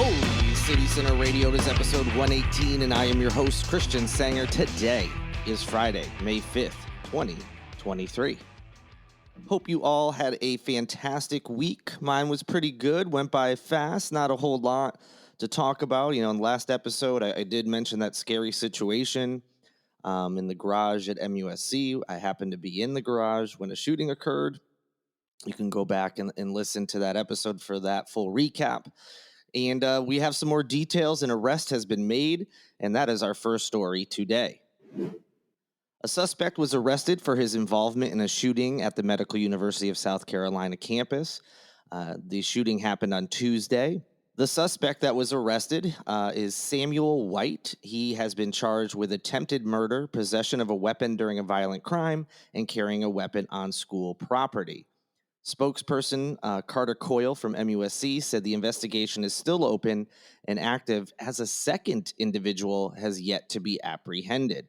Holy City Center Radio. It is episode 118, and I am your host, Christian Sanger. Today is Friday, May 5th, 2023. Hope you all had a fantastic week. Mine was pretty good, went by fast, not a whole lot to talk about. In the last episode, I did mention that scary situation in the garage at MUSC. I happened to be in the garage when a shooting occurred. You can go back and listen to that episode for that full recap. And we have some more details. An arrest has been made, and that is our first story today. A suspect was arrested for his involvement in a shooting at the Medical University of South Carolina campus. The shooting happened on Tuesday. The suspect that was arrested is Samuel White. He has been charged with attempted murder, possession of a weapon during a violent crime, and carrying a weapon on school property. Spokesperson Carter Coyle from MUSC said the investigation is still open and active as a second individual has yet to be apprehended.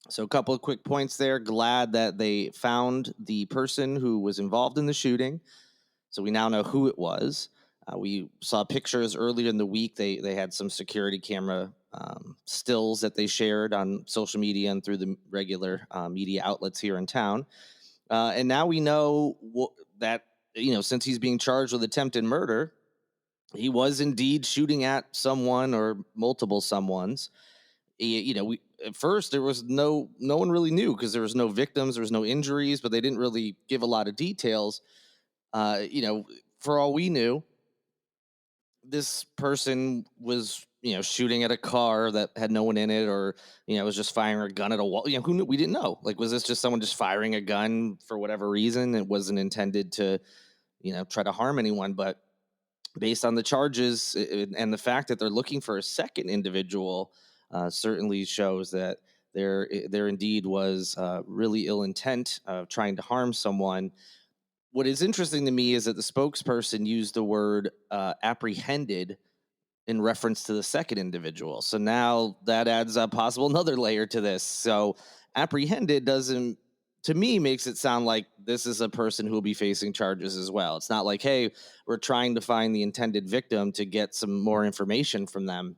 So a couple of quick points there. Glad that they found the person who was involved in the shooting. So we now know who it was. We saw pictures earlier in the week. They had some security camera stills that they shared on social media and through the regular media outlets here in town. And now we know that, since he's being charged with attempted murder, he was indeed shooting at someone or multiple someones. At first there was no one really knew because there was no victims, there was no injuries, but they didn't really give a lot of details. For all we knew, this person was shooting at a car that had no one in it, or was just firing a gun at a wall. Who knew? We didn't know. Like, was this just someone just firing a gun for whatever reason? It wasn't intended to try to harm anyone. But based on the charges and the fact that they're looking for a second individual, certainly shows that there indeed was really ill intent of trying to harm someone. What is interesting to me is that the spokesperson used the word apprehended in reference to the second individual. So now that adds a possible another layer to this. So apprehended doesn't, to me, makes it sound like this is a person who will be facing charges as well. It's not like, hey, we're trying to find the intended victim to get some more information from them.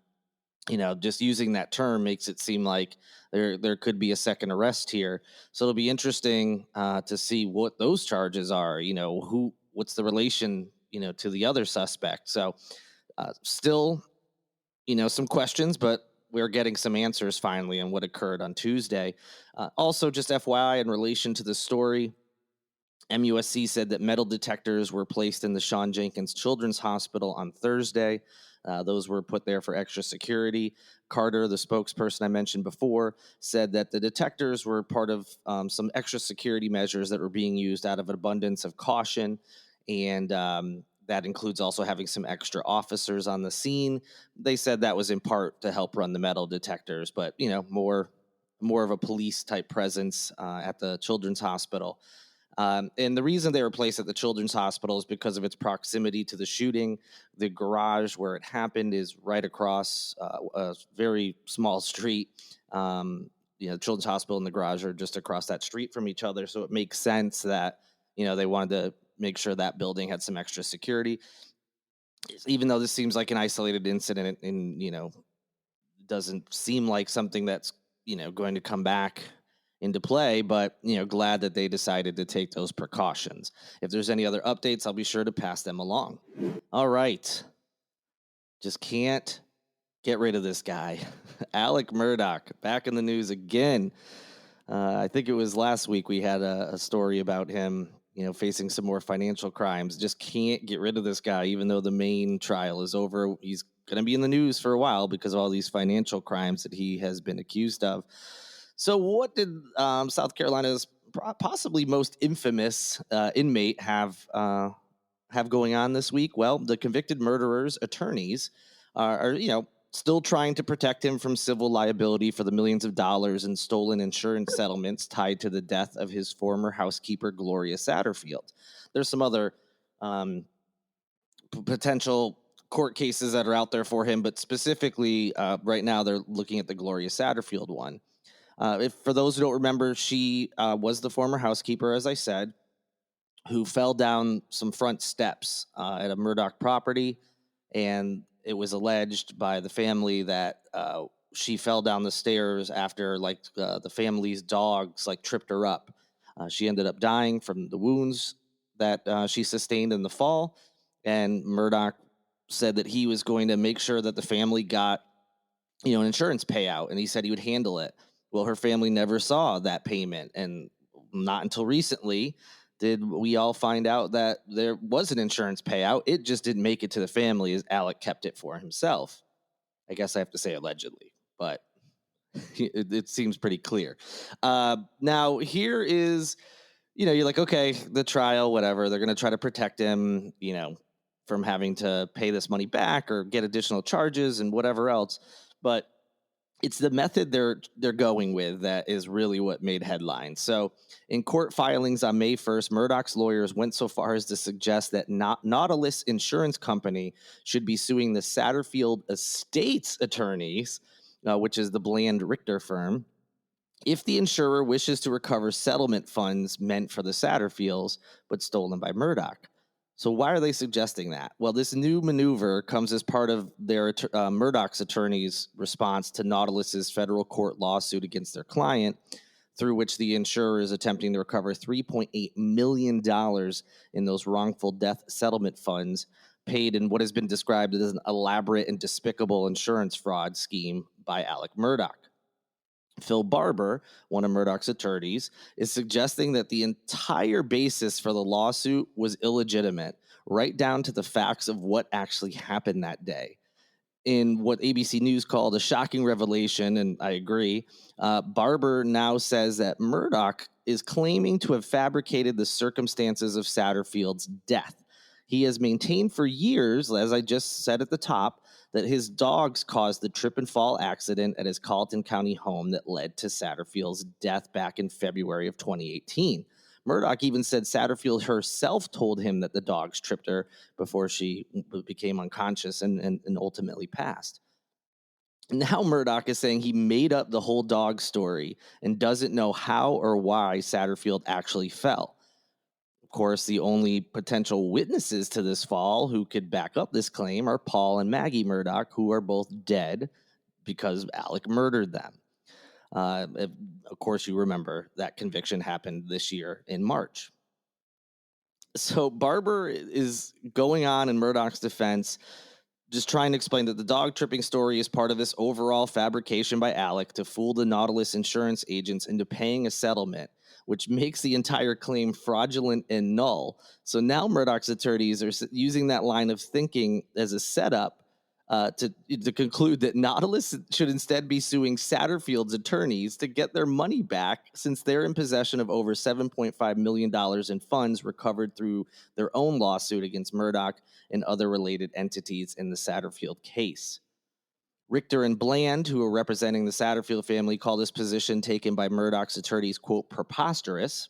Just using that term makes it seem like there could be a second arrest here. So it'll be interesting to see what those charges are. What's the relation, to the other suspect. So still, some questions, but we're getting some answers finally on what occurred on Tuesday. Also, just FYI, in relation to the story, MUSC said that metal detectors were placed in the Shawn Jenkins Children's Hospital on Thursday. Those were put there for extra security. Carter, the spokesperson I mentioned before, said that the detectors were part of some extra security measures that were being used out of an abundance of caution, and that includes also having some extra officers on the scene. They said that was in part to help run the metal detectors, but more of a police type presence at the Children's Hospital. And the reason they were placed at the Children's Hospital is because of its proximity to the shooting. The garage where it happened is right across a very small street. The Children's Hospital and the garage are just across that street from each other. So it makes sense that, they wanted to make sure that building had some extra security. Even though this seems like an isolated incident and, doesn't seem like something that's, going to come back into play, but glad that they decided to take those precautions. If there's any other updates, I'll be sure to pass them along. All right. Just can't get rid of this guy. Alec Murdaugh, back in the news again. I think it was last week we had a story about him, facing some more financial crimes. Just can't get rid of this guy, even though the main trial is over. He's going to be in the news for a while because of all these financial crimes that he has been accused of. So what did South Carolina's possibly most infamous inmate have going on this week? Well, the convicted murderer's attorneys are still trying to protect him from civil liability for the millions of dollars in stolen insurance settlements tied to the death of his former housekeeper, Gloria Satterfield. There's some other potential court cases that are out there for him, but specifically right now they're looking at the Gloria Satterfield one. For those who don't remember, she was the former housekeeper, as I said, who fell down some front steps at a Murdaugh property, and it was alleged by the family that she fell down the stairs after the family's dogs tripped her up. She ended up dying from the wounds that she sustained in the fall, and Murdaugh said that he was going to make sure that the family got an insurance payout, and he said he would handle it. Well, her family never saw that payment, and not until recently did we all find out that there was an insurance payout. It just didn't make it to the family, as Alec kept it for himself. I guess I have to say allegedly, but it seems pretty clear. Now, here is, you're like, okay, the trial, whatever. They're going to try to protect him, from having to pay this money back or get additional charges and whatever else. But it's the method they're going with that is really what made headlines. So in court filings on May 1st, Murdaugh's lawyers went so far as to suggest that Nautilus Insurance Company should be suing the Satterfield Estates attorneys, which is the Bland Richter firm, if the insurer wishes to recover settlement funds meant for the Satterfields but stolen by Murdaugh. So why are they suggesting that? Well, this new maneuver comes as part of their Murdaugh's attorney's response to Nautilus's federal court lawsuit against their client, through which the insurer is attempting to recover $3.8 million in those wrongful death settlement funds paid in what has been described as an elaborate and despicable insurance fraud scheme by Alec Murdaugh. Phil Barber, one of Murdaugh's attorneys, is suggesting that the entire basis for the lawsuit was illegitimate, right down to the facts of what actually happened that day. In what ABC News called a shocking revelation, and I agree, Barber now says that Murdaugh is claiming to have fabricated the circumstances of Satterfield's death. He has maintained for years, as I just said at the top, that his dogs caused the trip and fall accident at his Carleton County home that led to Satterfield's death back in February of 2018. Murdaugh even said Satterfield herself told him that the dogs tripped her before she became unconscious and ultimately passed. Now Murdaugh is saying he made up the whole dog story and doesn't know how or why Satterfield actually fell. Of course, the only potential witnesses to this fall who could back up this claim are Paul and Maggie Murdaugh, who are both dead because Alec murdered them. Of course, you remember that conviction happened this year in March. So Barber is going on in Murdaugh's defense, just trying to explain that the dog tripping story is part of this overall fabrication by Alec to fool the Nautilus insurance agents into paying a settlement, which makes the entire claim fraudulent and null. So now Murdaugh's attorneys are using that line of thinking as a setup to conclude that Nautilus should instead be suing Satterfield's attorneys to get their money back, since they're in possession of over $7.5 million in funds recovered through their own lawsuit against Murdaugh and other related entities in the Satterfield case. Richter and Bland, who are representing the Satterfield family, call this position taken by Murdaugh's attorneys, quote, preposterous.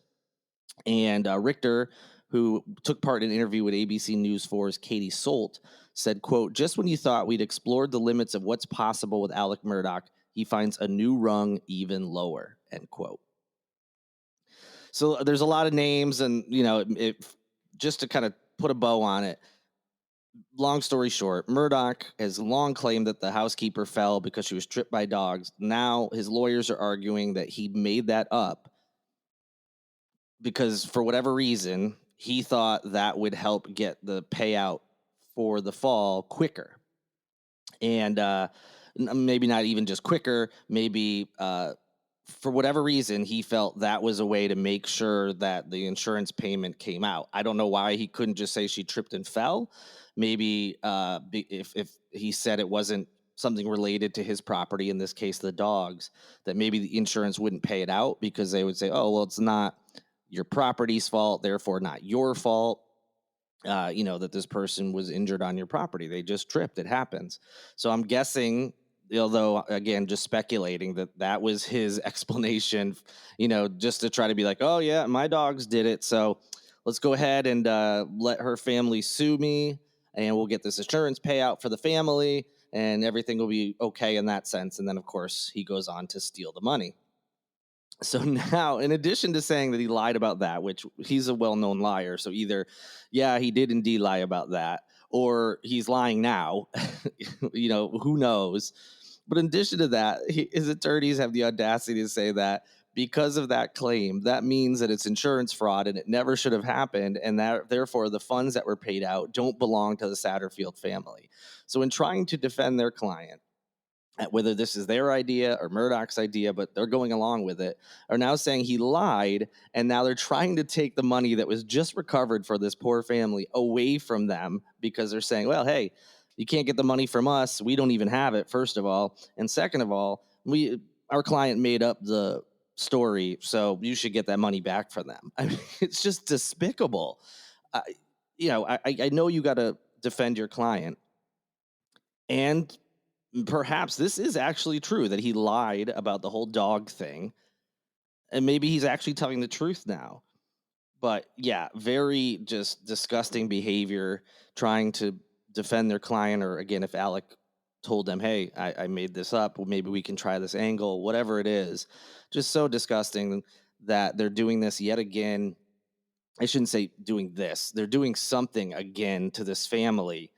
And Richter, who took part in an interview with ABC News 4's Katie Solt, said, quote, just when you thought we'd explored the limits of what's possible with Alec Murdaugh, he finds a new rung even lower, end quote. So there's a lot of names, and, just to kind of put a bow on it, long story short, Murdaugh has long claimed that the housekeeper fell because she was tripped by dogs. Now his lawyers are arguing that he made that up because for whatever reason, he thought that would help get the payout for the fall quicker. And maybe not even just quicker, maybe for whatever reason, he felt that was a way to make sure that the insurance payment came out. I don't know why he couldn't just say she tripped and fell. Maybe if he said it wasn't something related to his property, in this case, the dogs, that maybe the insurance wouldn't pay it out because they would say, oh, well, it's not your property's fault, therefore not your fault. That this person was injured on your property. They just tripped. It happens. So I'm guessing, although, again, just speculating, that was his explanation, just to try to be like, oh, yeah, my dogs did it. So let's go ahead and let her family sue me, and we'll get this insurance payout for the family, and everything will be okay in that sense. And then, of course, he goes on to steal the money. So now, in addition to saying that he lied about that, which he's a well-known liar, so either, yeah, he did indeed lie about that, or he's lying now. Who knows? But in addition to that, his attorneys have the audacity to say that because of that claim, that means that it's insurance fraud and it never should have happened, and that therefore the funds that were paid out don't belong to the Satterfield family. So in trying to defend their client, whether this is their idea or Murdaugh's idea, but they're going along with it, are now saying he lied, and now they're trying to take the money that was just recovered for this poor family away from them because they're saying, well, hey, you can't get the money from us. We don't even have it, first of all. And second of all, our client made up the story, so you should get that money back from them. I mean, it's just despicable. I know you got to defend your client, and perhaps this is actually true that he lied about the whole dog thing, and maybe he's actually telling the truth now. But yeah, very just disgusting behavior, trying to defend their client, or again, if Alec told them, hey, I made this up, well, maybe we can try this angle, whatever it is. Just so disgusting that they're doing this yet again. I shouldn't say doing this. They're doing something again to this family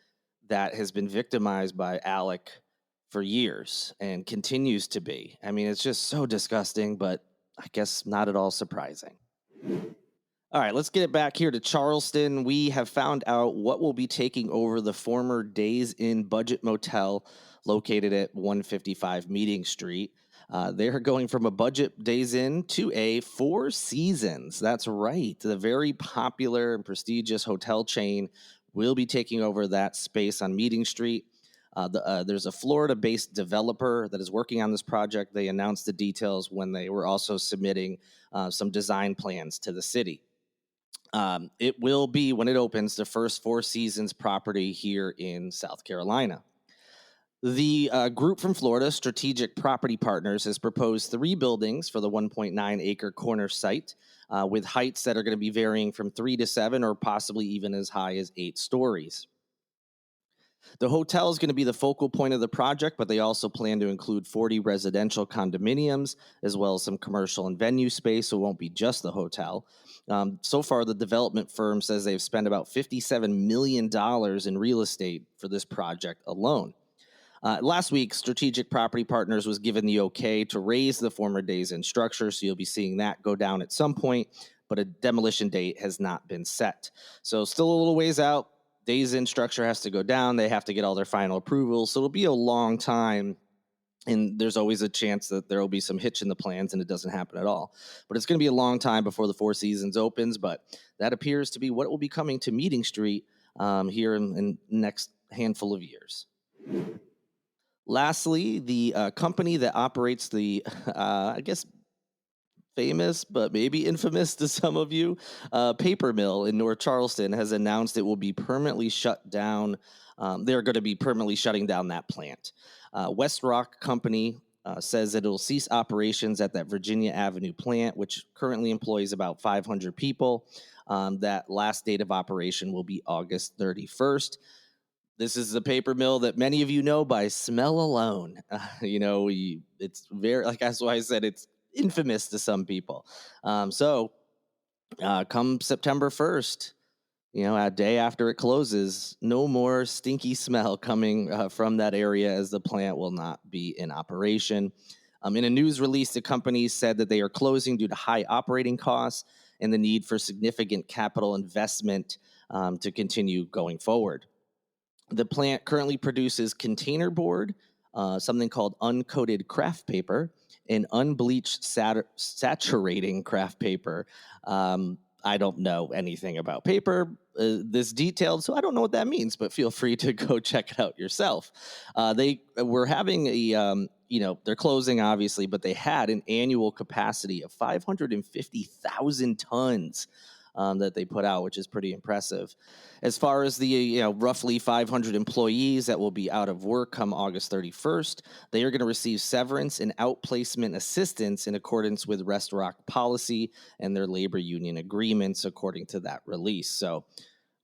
that has been victimized by Alec for years and continues to be. I mean, it's just so disgusting, but I guess not at all surprising. All right, let's get it back here to Charleston. We have found out what will be taking over the former Days Inn Budget Motel located at 155 Meeting Street. They're going from a budget Days Inn to a Four Seasons. That's right. The very popular and prestigious hotel chain will be taking over that space on Meeting Street. There's a Florida-based developer that is working on this project. They announced the details when they were also submitting some design plans to the city. It will be, when it opens, the first Four Seasons property here in South Carolina. The group from Florida, Strategic Property Partners, has proposed 3 buildings for the 1.9-acre corner site with heights that are going to be varying from 3 to 7 or possibly even as high as 8 stories. The hotel is going to be the focal point of the project, but they also plan to include 40 residential condominiums as well as some commercial and venue space, so it won't be just the hotel. So far, the development firm says they've spent about $57 million in real estate for this project alone. Last week, Strategic Property Partners was given the okay to raise the former Days Inn structure, so you'll be seeing that go down at some point, but a demolition date has not been set. So still a little ways out. Days Inn structure has to go down. They have to get all their final approvals, so it'll be a long time, and there's always a chance that there will be some hitch in the plans and it doesn't happen at all. But it's going to be a long time before the Four Seasons opens, but that appears to be what will be coming to Meeting Street here in the next handful of years. Lastly, the company that operates the, I guess, famous, but maybe infamous to some of you, paper mill in North Charleston has announced it will be permanently shut down. They're going to be permanently shutting down that plant. WestRock company says that it will cease operations at that Virginia Avenue plant, which currently employs about 500 people. That last date of operation will be August 31st. This is the paper mill that many of you know by smell alone. It's very, like, that's why I said it's infamous to some people. So come September 1st, a day after it closes, no more stinky smell coming from that area, as the plant will not be in operation. In a news release, the company said that they are closing due to high operating costs and the need for significant capital investment to continue going forward. The plant currently produces container board, something called uncoated craft paper, and unbleached saturating craft paper. I don't know anything about paper this detailed, so I don't know what that means, but feel free to go check it out yourself. They were having they're closing, obviously, but they had an annual capacity of 550,000 tons that they put out, which is pretty impressive. As far as the roughly 500 employees that will be out of work come August 31st, they are going to receive severance and outplacement assistance in accordance with WestRock policy and their labor union agreements, according to that release. So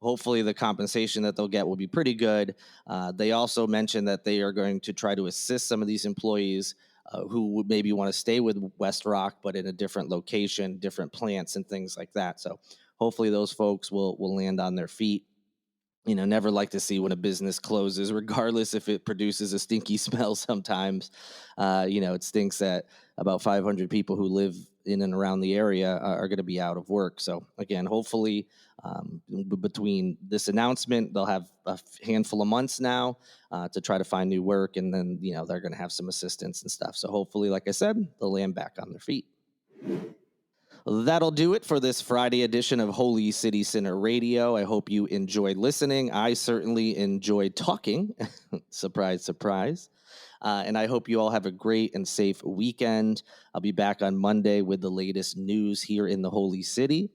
hopefully the compensation that they'll get will be pretty good. They also mentioned that they are going to try to assist some of these employees who would maybe want to stay with WestRock, but in a different location, different plants and things like that. So hopefully those folks will land on their feet. never like to see when a business closes, regardless if it produces a stinky smell sometimes. It stinks that about 500 people who live in and around the area are going to be out of work. So, again, hopefully, between this announcement, they'll have a handful of months now to try to find new work. And then, they're going to have some assistance and stuff. So, hopefully, like I said, they'll land back on their feet. That'll do it for this Friday edition of Holy City Center Radio. I hope you enjoyed listening. I certainly enjoyed talking. Surprise, surprise. And I hope you all have a great and safe weekend. I'll be back on Monday with the latest news here in the Holy City.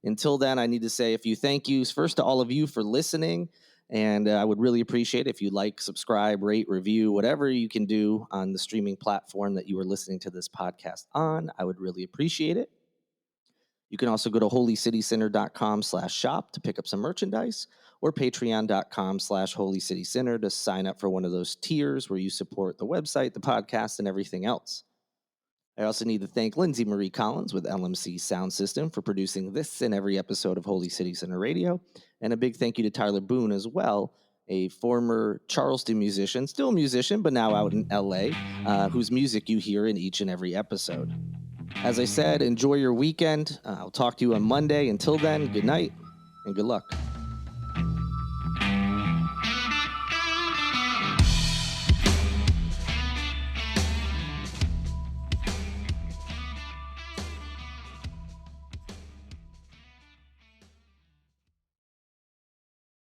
Until then, I need to say a few thank yous. First, to all of you for listening. And I would really appreciate it if you like, subscribe, rate, review, whatever you can do on the streaming platform that you are listening to this podcast on. I would really appreciate it. You can also go to holycitycenter.com/shop to pick up some merchandise, or patreon.com/holycitycenter to sign up for one of those tiers where you support the website, the podcast, and everything else. I also need to thank Lindsay Marie Collins with LMC Sound System for producing this and every episode of Holy City Center Radio. And a big thank you to Tyler Boone as well, a former Charleston musician, still a musician, but now out in LA, whose music you hear in each and every episode. As I said, enjoy your weekend. I'll talk to you on Monday. Until then, good night and good luck.